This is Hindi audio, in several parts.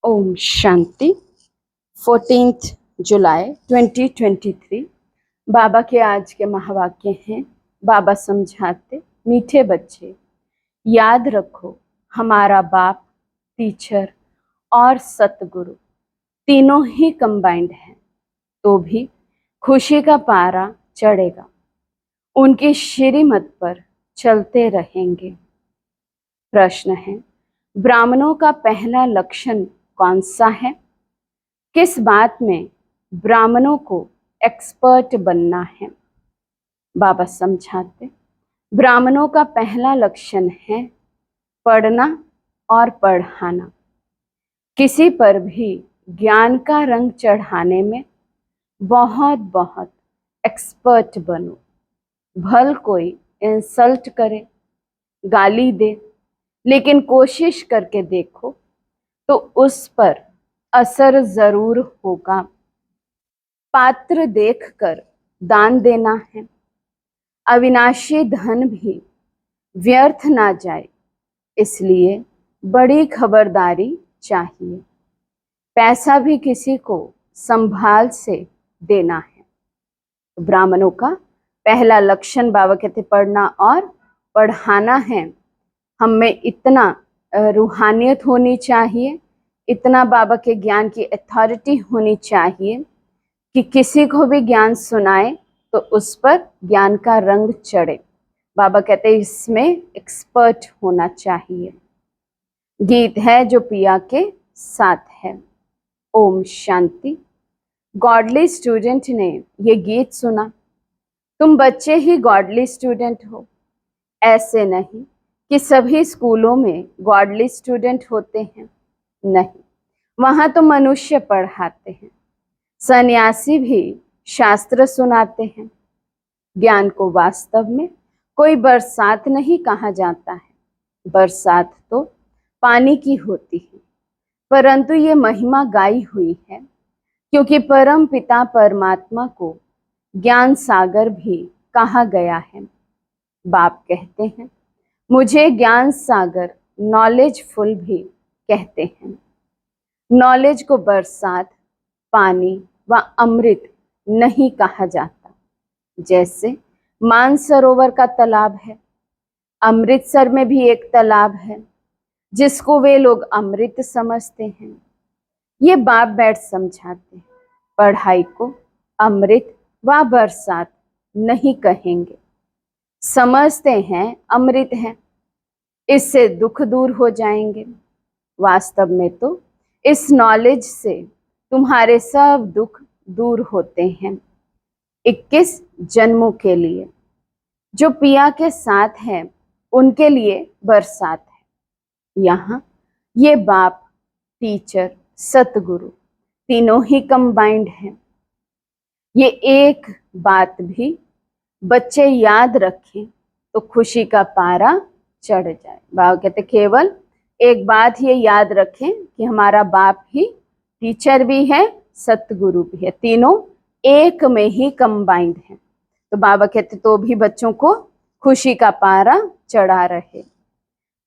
ओम शांति। 14 जुलाई 2023 बाबा के आज के महावाक्य हैं। बाबा समझाते, मीठे बच्चे याद रखो, हमारा बाप, टीचर और सतगुरु तीनों ही कंबाइंड हैं, तो भी खुशी का पारा चढ़ेगा। उनकी श्रीमत पर चलते रहेंगे। प्रश्न है, ब्राह्मणों का पहला लक्षण कौन सा है? किस बात में ब्राह्मणों को एक्सपर्ट बनना है? बाबा समझाते, ब्राह्मणों का पहला लक्षण है पढ़ना और पढ़ाना। किसी पर भी ज्ञान का रंग चढ़ाने में बहुत बहुत एक्सपर्ट बनो। भल कोई इंसल्ट करे, गाली दे, लेकिन कोशिश करके देखो तो उस पर असर जरूर होगा। पात्र देखकर दान देना है। अविनाशी धन भी व्यर्थ ना जाए, इसलिए बड़ी खबरदारी चाहिए। पैसा भी किसी को संभाल से देना है। ब्राह्मणों का पहला लक्षण बाबा कहते पढ़ना और पढ़ाना है। हम में इतना रूहानियत होनी चाहिए, इतना बाबा के ज्ञान की अथॉरिटी होनी चाहिए कि किसी को भी ज्ञान सुनाए तो उस पर ज्ञान का रंग चढ़े। बाबा कहते हैं इसमें एक्सपर्ट होना चाहिए। गीत है जो पिया के साथ है। ओम शांति। गॉडली स्टूडेंट ने ये गीत सुना। तुम बच्चे ही गॉडली स्टूडेंट हो। ऐसे नहीं कि सभी स्कूलों में गॉडली स्टूडेंट होते हैं, नहीं, वहां तो मनुष्य पढ़ाते हैं। सन्यासी भी शास्त्र सुनाते हैं। ज्ञान को वास्तव में कोई बरसात नहीं कहा जाता है। बरसात तो पानी की होती है, परंतु ये महिमा गाई हुई है क्योंकि परम पिता परमात्मा को ज्ञान सागर भी कहा गया है। बाप कहते हैं मुझे ज्ञान सागर, नॉलेज फुल भी कहते हैं। नॉलेज को बरसात, पानी व अमृत नहीं कहा जाता। जैसे मानसरोवर का तालाब है, अमृतसर में भी एक तालाब है जिसको वे लोग अमृत समझते हैं। ये बाप बैठ समझाते हैं पढ़ाई को अमृत व बरसात नहीं कहेंगे। समझते हैं अमृत है, इससे दुख दूर हो जाएंगे। वास्तव में तो इस नॉलेज से तुम्हारे सब दुख दूर होते हैं 21 जन्मों के लिए। जो पिया के साथ है उनके लिए बरसात है। यहाँ ये बाप, टीचर, सतगुरु तीनों ही कंबाइंड हैं। ये एक बात भी बच्चे याद रखें तो खुशी का पारा चढ़ जाए। बाबा कहते केवल एक बात ये याद रखें कि हमारा बाप ही टीचर भी है, सतगुरु भी है, तीनों एक में ही कंबाइंड हैं। तो बाबा कहते तो भी बच्चों को खुशी का पारा चढ़ा रहे,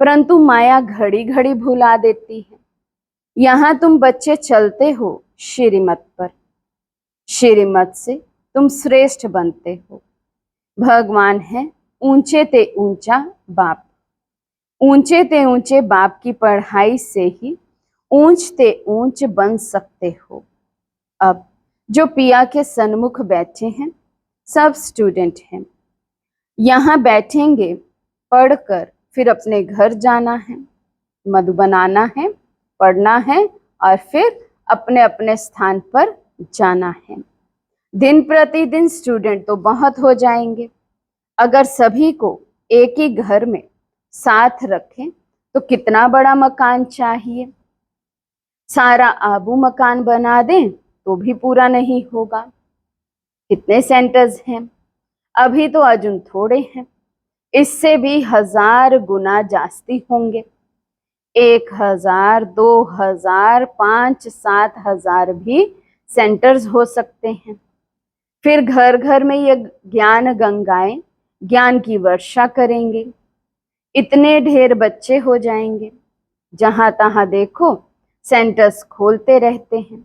परंतु माया घड़ी घड़ी भुला देती है। यहाँ तुम बच्चे चलते हो श्रीमत पर, श्रीमत से तुम श्रेष्ठ बनते हो। भगवान है ऊंचे ते ऊंचा बाप। ऊंचे ते ऊंचे बाप की पढ़ाई से ही ऊंच ते ऊंच बन सकते हो। अब जो पिया के सन्मुख बैठे हैं सब स्टूडेंट हैं। यहाँ बैठेंगे, पढ़कर फिर अपने घर जाना है, मधु बनाना है, पढ़ना है और फिर अपने अपने स्थान पर जाना है। दिन प्रतिदिन स्टूडेंट तो बहुत हो जाएंगे। अगर सभी को एक ही घर में साथ रखें तो कितना बड़ा मकान चाहिए। सारा आबू मकान बना दें तो भी पूरा नहीं होगा। कितने सेंटर्स हैं? अभी तो अर्जुन थोड़े हैं, इससे भी 1000 गुना जास्ती होंगे। 1000, 2000, 5, 7,000 भी सेंटर्स हो सकते हैं। फिर घर घर में ये ज्ञान गंगाएं ज्ञान की वर्षा करेंगे। इतने ढेर बच्चे हो जाएंगे, जहां तहां देखो सेंटर्स खोलते रहते हैं।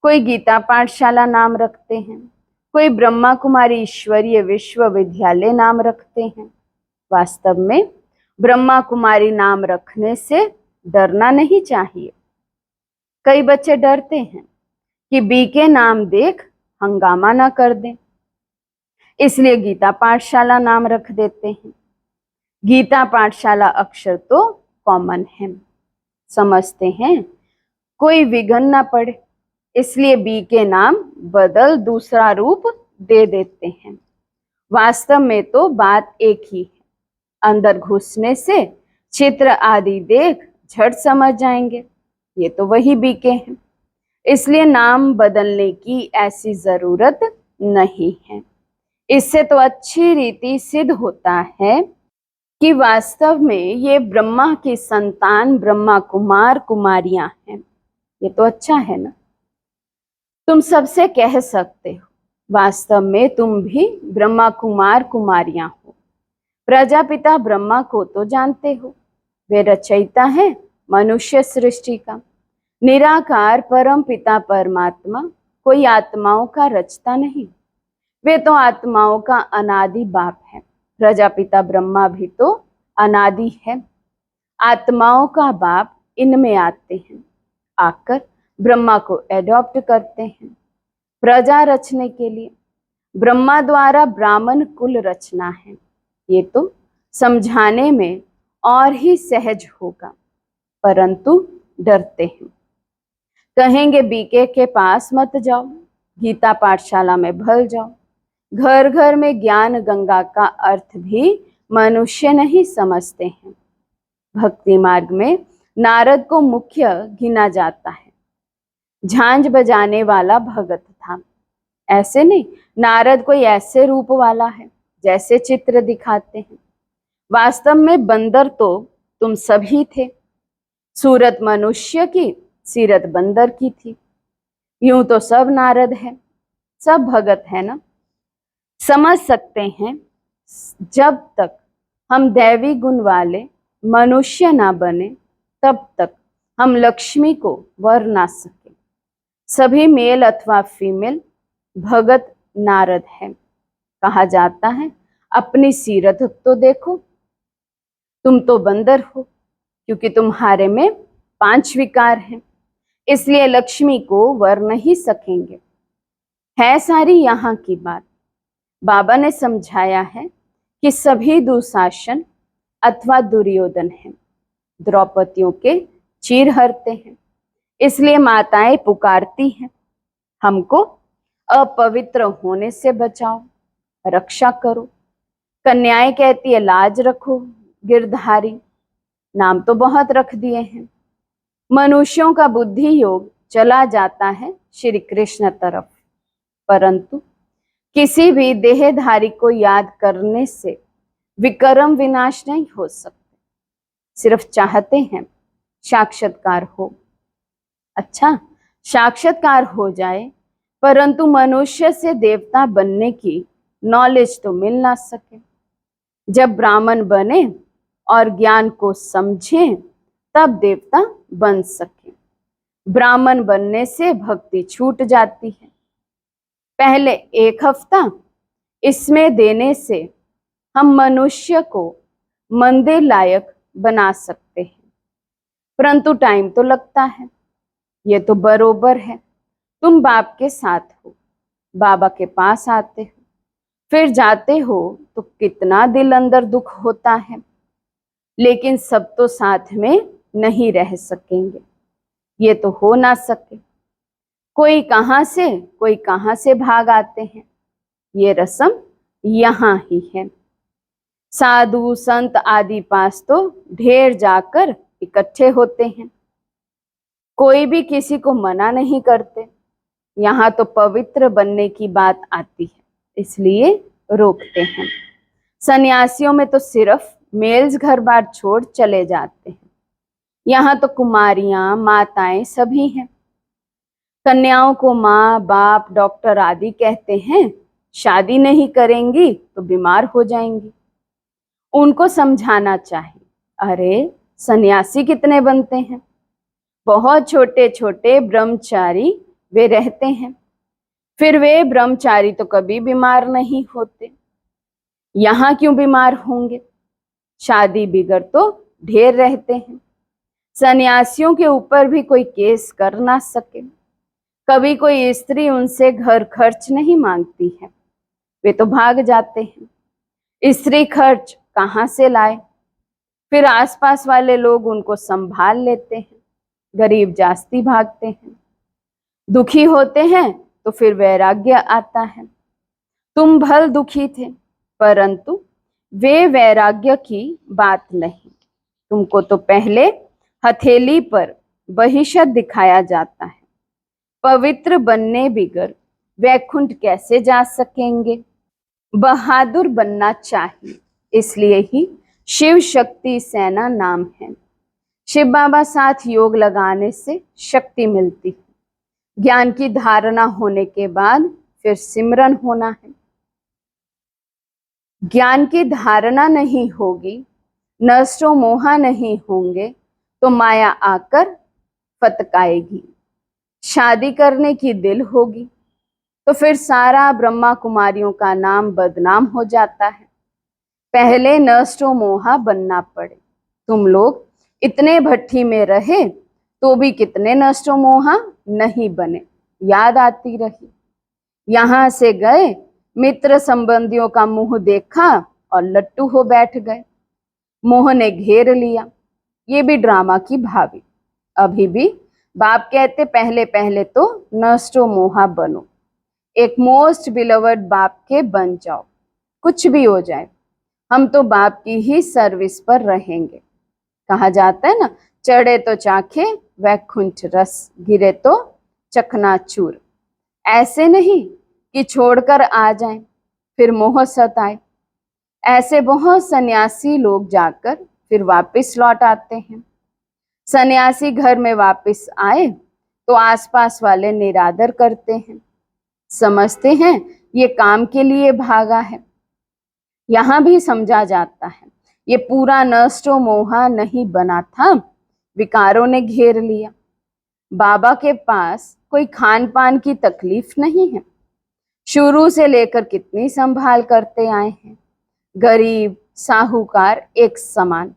कोई गीता पाठशाला नाम रखते हैं, कोई ब्रह्मा कुमारी ईश्वरीय विश्वविद्यालय नाम रखते हैं। वास्तव में ब्रह्मा कुमारी नाम रखने से डरना नहीं चाहिए। कई बच्चे डरते हैं कि बी के नाम देख हंगामा ना कर दें, इसलिए गीता पाठशाला नाम रख देते हैं। गीता पाठशाला अक्षर तो कॉमन है, समझते हैं कोई विघ्न ना पड़े, इसलिए बी के नाम बदल दूसरा रूप दे देते हैं। वास्तव में तो बात एक ही है। अंदर घुसने से चित्र आदि देख झट समझ जाएंगे ये तो वही बी के हैं, इसलिए नाम बदलने की ऐसी जरूरत नहीं है। इससे तो अच्छी रीति सिद्ध होता है कि वास्तव में ये ब्रह्मा की संतान ब्रह्मा कुमार कुमारियां हैं। ये तो अच्छा है ना। तुम सबसे कह सकते हो वास्तव में तुम भी ब्रह्मा कुमार कुमारियां हो। प्रजापिता ब्रह्मा को तो जानते हो, वे रचयिता है मनुष्य सृष्टि का। निराकार परम पिता परमात्मा कोई आत्माओं का रचता नहीं, वे तो आत्माओं का अनादि बाप है। प्रजापिता ब्रह्मा भी तो अनादि है। आत्माओं का बाप इनमें आते हैं, आकर ब्रह्मा को एडॉप्ट करते हैं प्रजा रचने के लिए। ब्रह्मा द्वारा ब्राह्मण कुल रचना है, ये तो समझाने में और ही सहज होगा, परंतु डरते हैं। कहेंगे बीके के पास मत जाओ, गीता पाठशाला में भल जाओ। घर घर में ज्ञान गंगा का अर्थ भी मनुष्य नहीं समझते हैं। भक्ति मार्ग में नारद को मुख्य गिना जाता है। झांझ बजाने वाला भगत था, ऐसे नहीं, नारद कोई ऐसे रूप वाला है जैसे चित्र दिखाते हैं। वास्तव में बंदर तो तुम सभी थे। सूरत मनुष्य की, सीरत बंदर की थी। यूं तो सब नारद है, सब भगत है ना। समझ सकते हैं जब तक हम दैवी गुण वाले मनुष्य ना बने तब तक हम लक्ष्मी को वर ना सके। सभी मेल अथवा फीमेल भगत नारद है। कहा जाता है अपनी सीरत तो देखो, तुम तो बंदर हो, क्योंकि तुम्हारे में 5 विकार हैं, इसलिए लक्ष्मी को वर नहीं सकेंगे। है सारी यहाँ की बात। बाबा ने समझाया है कि सभी दुशासन अथवा दुर्योधन हैं, द्रौपदियों के चीर हरते हैं, इसलिए माताएं पुकारती हैं हमको अपवित्र होने से बचाओ, रक्षा करो। कन्याएं कहती है लाज रखो गिरधारी। नाम तो बहुत रख दिए हैं। मनुष्यों का बुद्धि योग चला जाता है श्री कृष्ण तरफ, परंतु किसी भी देहधारी को याद करने से विक्रम विनाश नहीं हो सकते। सिर्फ चाहते हैं साक्षात्कार हो। अच्छा, साक्षात्कार हो जाए, परंतु मनुष्य से देवता बनने की नॉलेज तो मिल ना सके। जब ब्राह्मण बने और ज्ञान को समझें तब देवता बन सके। ब्राह्मण बनने से भक्ति छूट जाती है। पहले 1 हफ्ता इसमें देने से हम मनुष्य को मंदिर लायक बना सकते हैं, परंतु टाइम तो लगता है। ये तो बरोबर है। तुम बाप के साथ हो, बाबा के पास आते हो, फिर जाते हो तो कितना दिल अंदर दुख होता है, लेकिन सब तो साथ में नहीं रह सकेंगे। ये तो हो ना सके। कोई कहाँ से भाग आते हैं। ये रस्म यहाँ ही है। साधु संत आदि पास तो ढेर जाकर इकट्ठे होते हैं। कोई भी किसी को मना नहीं करते। यहाँ तो पवित्र बनने की बात आती है, इसलिए रोकते हैं। सन्यासियों में तो सिर्फ मेल्स घर बार छोड़ चले जाते हैं। यहाँ तो कुमारियां माताएं सभी हैं। कन्याओं को माँ बाप डॉक्टर आदि कहते हैं। शादी नहीं करेंगी तो बीमार हो जाएंगी। उनको समझाना चाहिए, अरे सन्यासी कितने बनते हैं, बहुत छोटे छोटे ब्रह्मचारी वे रहते हैं। फिर वे ब्रह्मचारी तो कभी बीमार नहीं होते, यहाँ क्यों बीमार होंगे? शादी बिगर तो ढेर रहते हैं। सन्यासियों के ऊपर भी कोई केस कर ना सके। कभी कोई स्त्री उनसे घर खर्च नहीं मांगती है, वे तो भाग जाते हैं। स्त्री खर्च कहाँ से लाए? फिर आसपास वाले लोग उनको संभाल लेते हैं। गरीब जास्ती भागते हैं। दुखी होते हैं तो फिर वैराग्य आता है। तुम भल दुखी थे, परंतु वे वैराग्य की बात नहीं। तुमको तो पहले हथेली पर बहिषत दिखाया जाता है। पवित्र बनने बिगर वैकुंठ कैसे जा सकेंगे? बहादुर बनना चाहिए, इसलिए ही शिव शक्ति सेना नाम है। शिव बाबा साथ योग लगाने से शक्ति मिलती है। ज्ञान की धारणा होने के बाद फिर सिमरन होना है। ज्ञान की धारणा नहीं होगी, नष्टो मोहा नहीं होंगे तो माया आकर फतकाएगी। शादी करने की दिल होगी तो फिर सारा ब्रह्मा कुमारियों का नाम बदनाम हो जाता है। पहले नष्टो मोहा बनना पड़े। तुम लोग इतने भट्ठी में रहे तो भी कितने नष्टो मोहा नहीं बने, याद आती रही। यहां से गए, मित्र संबंधियों का मुंह देखा और लट्टू हो बैठ गए। मोह ने घेर लिया। ये भी ड्रामा की भाभी। अभी भी बाप कहते पहले पहले तो नष्टो मोहा बनो, एक मोस्ट बिलवर्ड बाप के बन जाओ। कुछ भी हो जाए, हम तो बाप की ही सर्विस पर रहेंगे। कहा जाता है ना, चढ़े तो चाखे वैकुंठ रस, गिरे तो चकनाचूर। ऐसे नहीं कि छोड़कर आ जाएं, फिर मोह सताए। ऐसे बहुत सन्यासी लोग जाकर फिर वापस लौट आते हैं। सन्यासी घर में वापस आए तो आसपास वाले निरादर करते हैं, समझते हैं ये काम के लिए भागा है। यहाँ भी समझा जाता है ये पूरा नष्टो मोहा नहीं बना था, विकारों ने घेर लिया। बाबा के पास कोई खान पान की तकलीफ नहीं है। शुरू से लेकर कितनी संभाल करते आए हैं। गरीब साहूकार एक समान।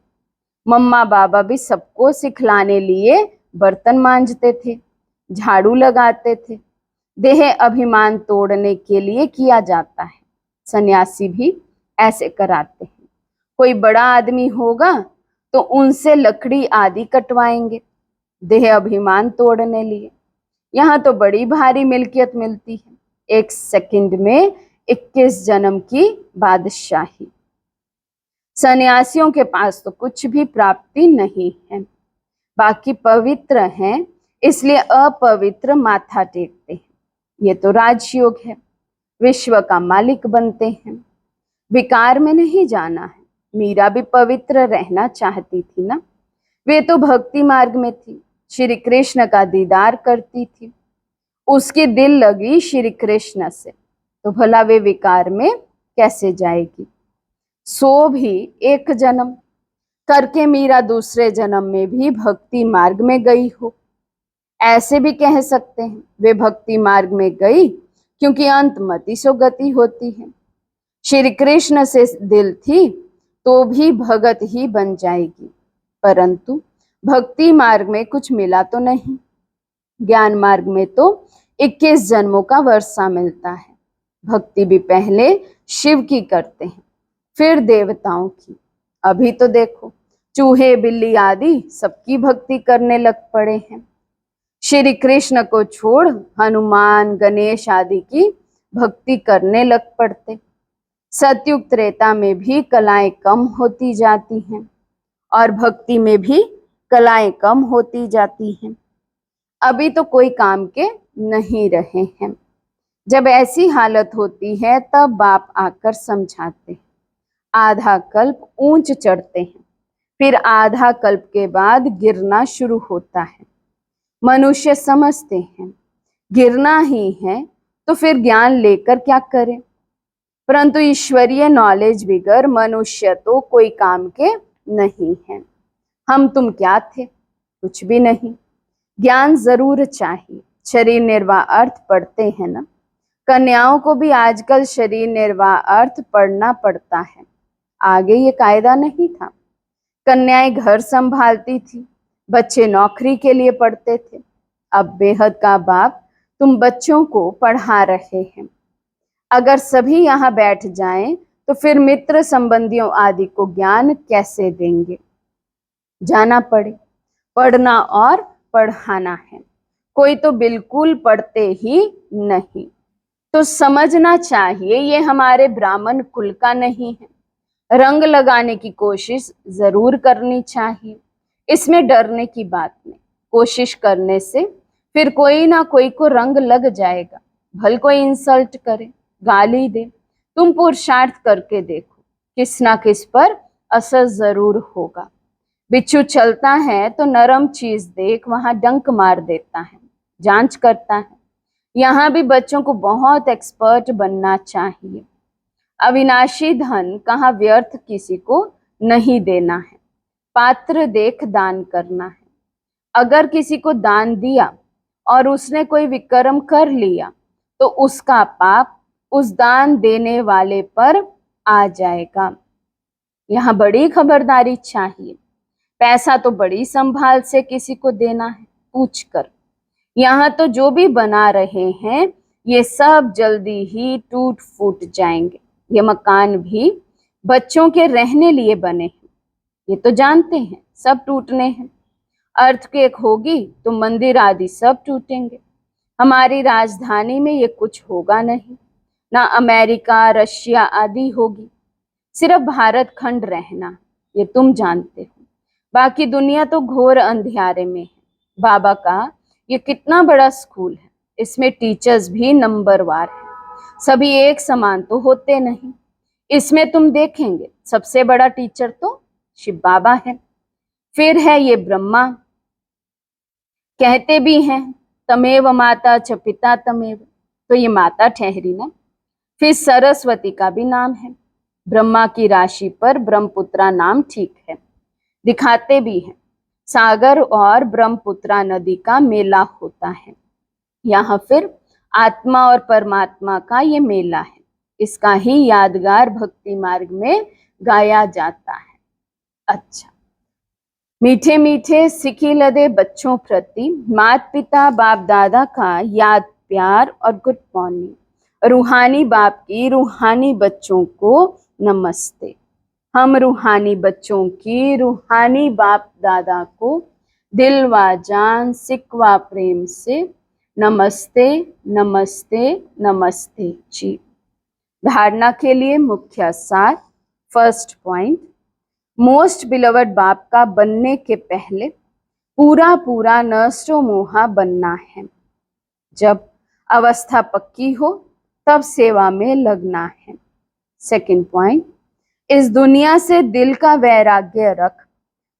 मम्मा बाबा भी सबको सिखलाने लिए बर्तन मांजते थे, झाड़ू लगाते थे। देह अभिमान तोड़ने के लिए किया जाता है। सन्यासी भी ऐसे कराते हैं। कोई बड़ा आदमी होगा तो उनसे लकड़ी आदि कटवाएंगे, देह अभिमान तोड़ने लिए। यहाँ तो बड़ी भारी मिल्कियत मिलती है, एक सेकंड में 21 जन्म की बादशाही। सन्यासियों के पास तो कुछ भी प्राप्ति नहीं है, बाकी पवित्र हैं इसलिए अपवित्र माथा टेकते हैं। ये तो राजयोग है, विश्व का मालिक बनते हैं। विकार में नहीं जाना है। मीरा भी पवित्र रहना चाहती थी ना, वे तो भक्ति मार्ग में थी, श्री कृष्ण का दीदार करती थी। उसकी दिल लगी श्री कृष्ण से, तो भला वे विकार में कैसे जाएगी? सो भी एक जन्म करके मीरा दूसरे जन्म में भी भक्ति मार्ग में गई हो, ऐसे भी कह सकते हैं। वे भक्ति मार्ग में गई क्योंकि अंतमति सो गति होती है। श्री कृष्ण से दिल थी तो भी भगत ही बन जाएगी, परंतु भक्ति मार्ग में कुछ मिला तो नहीं। ज्ञान मार्ग में तो 21 जन्मों का वर्षा मिलता है। भक्ति भी पहले शिव की करते हैं, फिर देवताओं की। अभी तो देखो, चूहे बिल्ली आदि सबकी भक्ति करने लग पड़े हैं। श्री कृष्ण को छोड़ हनुमान गणेश आदि की भक्ति करने लग पड़ते। सतयुग त्रेता में भी कलाएं कम होती जाती हैं और भक्ति में भी कलाएं कम होती जाती हैं। अभी तो कोई काम के नहीं रहे हैं। जब ऐसी हालत होती है तब बाप आकर समझाते हैं। आधा कल्प ऊंच चढ़ते हैं, फिर आधा कल्प के बाद गिरना शुरू होता है। मनुष्य समझते हैं गिरना ही है तो फिर ज्ञान लेकर क्या करें, परंतु ईश्वरीय नॉलेज बिगर मनुष्य तो कोई काम के नहीं है। हम तुम क्या थे? कुछ भी नहीं। ज्ञान जरूर चाहिए, शरीर निर्वाह अर्थ पढ़ते हैं ना। कन्याओं को भी आजकल शरीर निर्वाह अर्थ पढ़ना पड़ता है, आगे ये कायदा नहीं था। कन्याएं घर संभालती थी, बच्चे नौकरी के लिए पढ़ते थे। अब बेहद का बाप तुम बच्चों को पढ़ा रहे हैं। अगर सभी यहाँ बैठ जाएं तो फिर मित्र संबंधियों आदि को ज्ञान कैसे देंगे। जाना पड़े, पढ़ना और पढ़ाना है। कोई तो बिल्कुल पढ़ते ही नहीं, तो समझना चाहिए ये हमारे ब्राह्मण कुल का नहीं है। रंग लगाने की कोशिश जरूर करनी चाहिए, इसमें डरने की बात नहीं। कोशिश करने से फिर कोई ना कोई को रंग लग जाएगा, भल कोई इंसल्ट करे, गाली दे। तुम पुरुषार्थ करके देखो, किस ना किस पर असर जरूर होगा। बिच्छू चलता है तो नरम चीज देख वहां डंक मार देता है, जांच करता है। यहाँ भी बच्चों को बहुत एक्सपर्ट बनना चाहिए। अविनाशी धन कहाँ व्यर्थ किसी को नहीं देना है, पात्र देख दान करना है। अगर किसी को दान दिया और उसने कोई विक्रम कर लिया तो उसका पाप उस दान देने वाले पर आ जाएगा। यहाँ बड़ी खबरदारी चाहिए। पैसा तो बड़ी संभाल से किसी को देना है, पूछ कर। यहाँ तो जो भी बना रहे हैं ये सब जल्दी ही टूट फूट जाएंगे। ये मकान भी बच्चों के रहने लिए बने हैं, ये तो जानते हैं सब टूटने हैं। अर्थक्वेक होगी तो मंदिर आदि सब टूटेंगे। हमारी राजधानी में ये कुछ होगा नहीं, ना अमेरिका रशिया आदि होगी। सिर्फ भारत खंड रहना, ये तुम जानते हो। बाकी दुनिया तो घोर अंधियारे में है। बाबा का ये कितना बड़ा स्कूल है, इसमें टीचर्स भी नंबरवार हैं, सभी एक समान तो होते नहीं। इसमें तुम देखेंगे सबसे बड़ा टीचर तो शिव बाबा है, फिर है ये ब्रह्मा। कहते भी हैं तमेव माता च पिता तमेव, तो ये माता ठहरी ना। फिर सरस्वती का भी नाम है। ब्रह्मा की राशि पर ब्रह्मपुत्रा नाम ठीक है, दिखाते भी हैं। सागर और ब्रह्मपुत्रा नदी का मेला होता है। यहाँ फिर आत्मा और परमात्मा का ये मेला है, इसका ही यादगार भक्ति मार्ग में गाया जाता है। अच्छा, मीठे मीठे सिकी लदे बच्चों प्रति माता पिता बाप दादा का याद प्यार और गुड मॉर्निंग। रूहानी बाप की रूहानी बच्चों को नमस्ते। हम रूहानी बच्चों की रूहानी बाप दादा को दिल व जान सिक व प्रेम से नमस्ते नमस्ते नमस्ते जी। धारणा के लिए मुख्य सार। फर्स्ट पॉइंट, मोस्ट बिलवड बाप का बनने के पहले पूरा पूरा नष्टो मोहा बनना है। जब अवस्था पक्की हो तब सेवा में लगना है। सेकंड पॉइंट, इस दुनिया से दिल का वैराग्य रख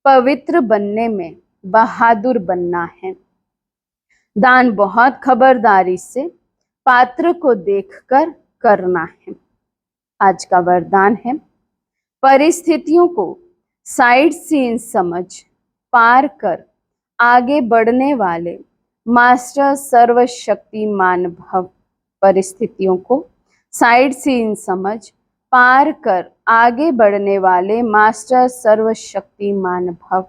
पवित्र बनने में बहादुर बनना है। दान बहुत खबरदारी से पात्र को देखकर करना है। आज का वरदान है, परिस्थितियों को साइड सीन समझ पार कर आगे बढ़ने वाले मास्टर सर्वशक्तिमान भव। परिस्थितियों को साइड सीन समझ पार कर आगे बढ़ने वाले मास्टर सर्वशक्तिमान भव।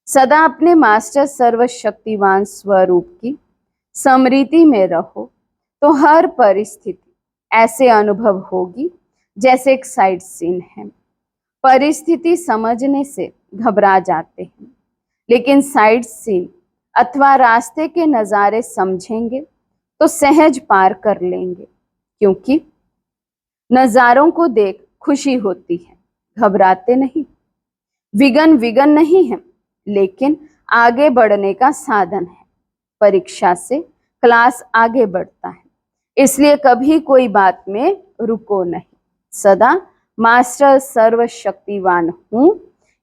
सदा अपने मास्टर सर्वशक्तिवान स्वरूप की स्मृति में रहो तो हर परिस्थिति ऐसे अनुभव होगी जैसे एक साइड सीन है। परिस्थिति समझने से घबरा जाते हैं, लेकिन साइड सीन अथवा रास्ते के नज़ारे समझेंगे तो सहज पार कर लेंगे, क्योंकि नज़ारों को देख खुशी होती है, घबराते नहीं। विघ्न विघ्न नहीं है, लेकिन आगे बढ़ने का साधन है। परीक्षा से क्लास आगे बढ़ता है, इसलिए कभी कोई बात में रुको नहीं। सदा मास्टर सर्वशक्तिवान हूँ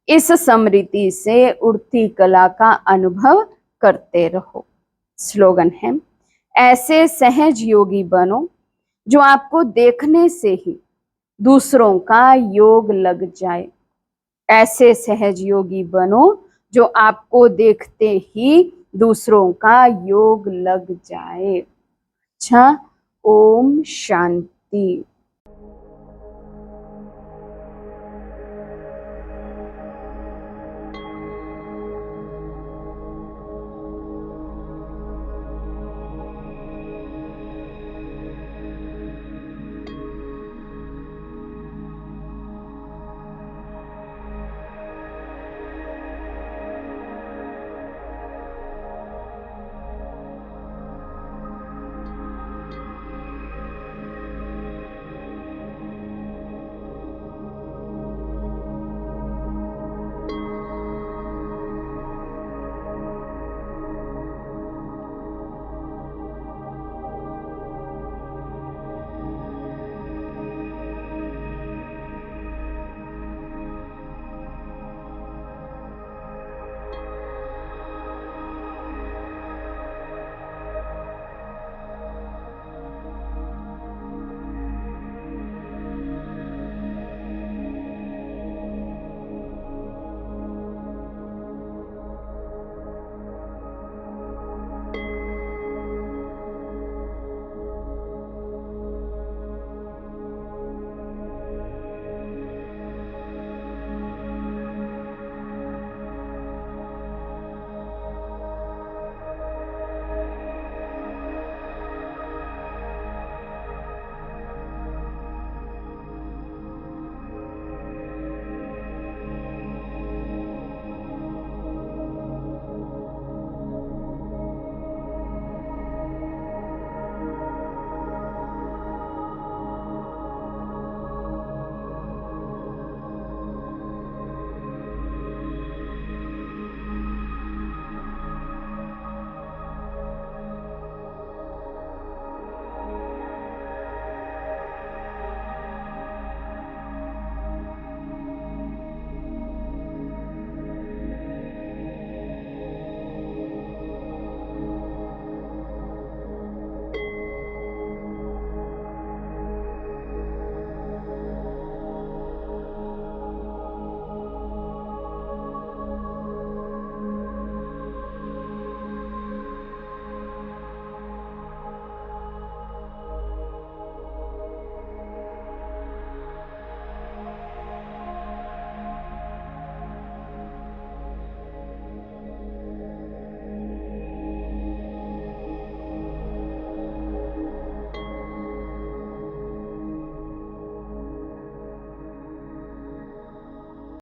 इस स्मृति से उड़ती कला का अनुभव करते रहो। स्लोगन है, ऐसे सहज योगी बनो जो आपको देखने से ही दूसरों का योग लग जाए। ऐसे सहज योगी बनो जो आपको देखते ही दूसरों का योग लग जाए। अच्छा, ओम शांति।